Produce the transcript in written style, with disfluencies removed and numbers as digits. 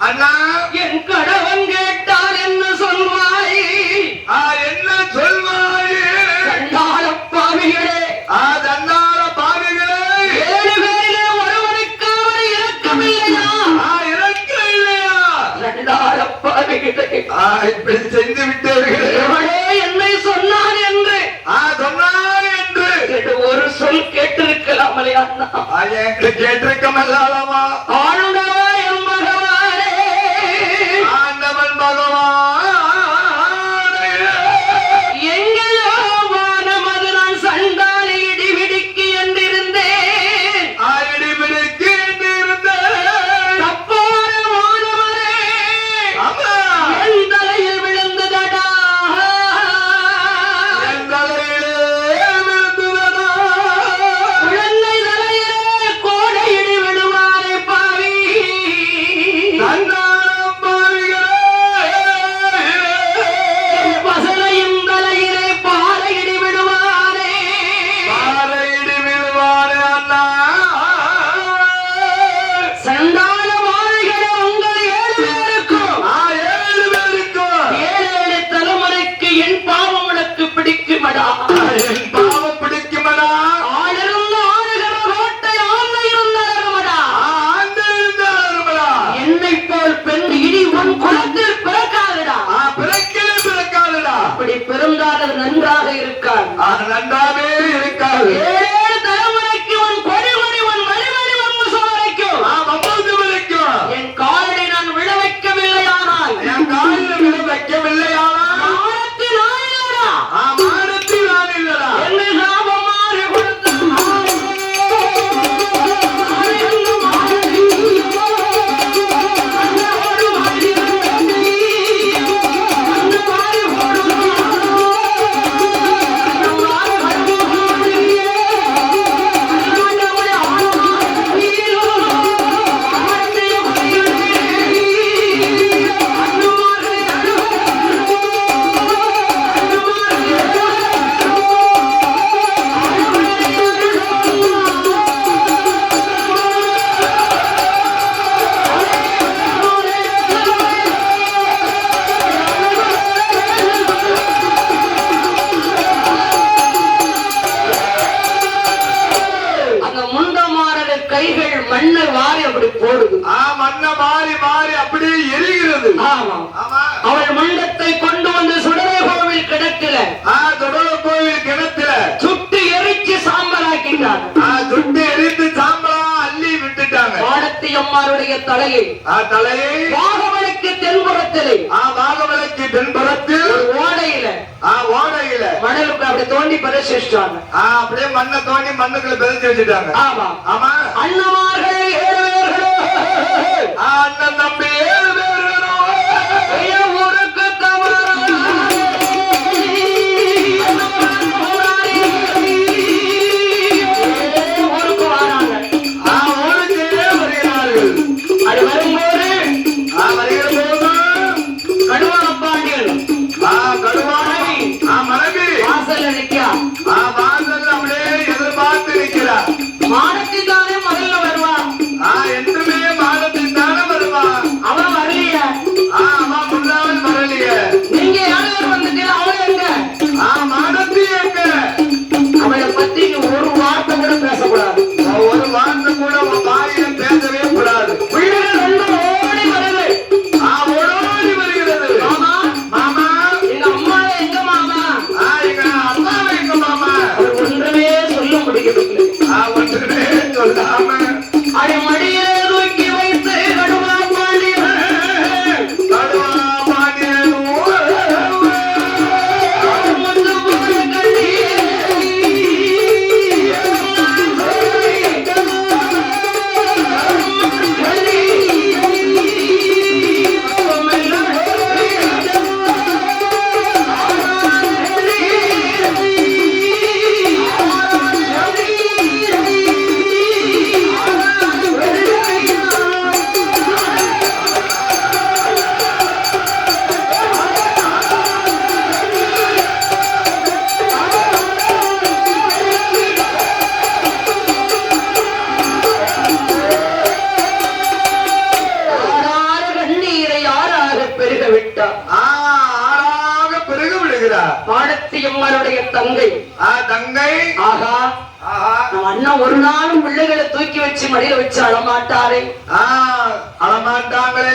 அண்ணா என் கடவன் கேட்டால் என்ன சொல்வாய்? என்ன சொல்வாய்? சண்டாள பாவிகளே, தண்டாள பாவிகளே, 7 பேரிலே ஒருவனுக்கு அவர் இறக்கமில்லையா? இறக்கம் இல்லையா? சண்டாள பாவிகளே, இப்படி செய்து விட்டீர்களே. எவனே என்னை சொன்னான் என்று சொன்னார் என்று ஒரு சொல் கேட்டிருக்கலாமலே அண்ணா. கேட்டிருக்கமல்லாமா? ஆளுநரா என் பகவானே, ஆண்டவன் பகவான் எங்கேயோ வானமது நான் சண்டாளி இடிவிடிக்கு என்றிருந்தேன். இடிபிடிக்கு என்றிருந்தேன். தப்பான வானவரே என் தலையில் விழுந்ததடா. என் தலையிலே விழுந்ததடா. குழந்தை தலையிலே கோடை இடி விடுவாரே பாவி. தண்டாளம் பாவிகளே, பசலையும் தலையிலே பாறை இடி விடுவாரே. பாறை இடி விழுவாரே அண்ணா. சண்டாள வாழைகளே, உங்கள் 7 பேருக்கும் 7 பேருக்கும் 7 தலைமுறைக்கு என் பாவம் உனக்கு பிடிக்குமடா. என் பாவம் பிடிக்குமடா. ஆளிருந்த ஆளுகிற கோட்டை ஆண்மை இருந்த அழகுமடா. ஆண்டிருந்தாருமடா. என்னை போல் பெண் இடி உன் குலத்தில் பிறக்காதடா. பிறக்கவே பிறக்காதுடா. அப்படி பிறந்தால் அது நன்றாக இருக்காது. நன்றாவே இருக்காது. 7 தலைமுறைக்கு உன் கொடி கொடி உன் வழிவழி வம்சம் வரைக்கும் அம்மது வரைக்கும் என் காலடி நான் விழ வைக்கவில்லையானால் என் காலில் விழ வைக்கவில்லையானால் மானத்தில் நான் இல்லடா. மானத்தில் நான் இல்லடா. என்னை சாபம் மாறி கொடுத்த கைகள் மண்ணை வாரி அப்படி போடுது. மண்ணை மாறி மாறி அப்படியே எரிகிறது. ஆமா, அவள் மண்டத்தை கொண்டு வந்து சுடலை கோவில் கிடக்கல. சுடலை கோவில் கிணத்துல சுட்டு எரிச்சு சாம்பலாக்கிட்டாங்க. சுட்டு எரித்து சாம்பலா அள்ளி விட்டுட்டாங்க. வாடத்தி அம்மாருடைய தலையை வாகவனுக்கு தென்புறத்திலே வாகவனுக்கு தென்புறத்தில் ஓடையில மணலுக்கு அப்படி தோண்டி பரிசிச்சாங்க. அப்படியே மண்ணை தோண்டி மண்ணுக்குள்ள பிரிச்சு வச்சுட்டாங்க. ஆமா ஆமா, அண்ணமார்கள் 7 பேர்களோ, அண்ணன் தம்பி 7 பேர்களோ ஊருக்கு தவறான ஊருக்கு வராங்க. ஊருக்கே வருகிறார்கள். அது வரும்போது வருகிற போது கடுவான பாண்டியன் கடுவானை மனைவி வாசல்ல நிற்கிறா. வாசல் அப்படியே எதிர்பார்த்து நிற்கிறார். மாடத்தின் தானே முதல்ல வருவா. என்றுமே மாடத்தின் தானே வருவா. பாடத்தி அம்மாளுடைய தங்கை தங்கை. ஆகா நம்ம அண்ணன் ஒரு நாளும் பிள்ளைகளை தூக்கி வச்சு மடியில வச்சு அழமாட்டாரே. அழமாட்டாங்களே.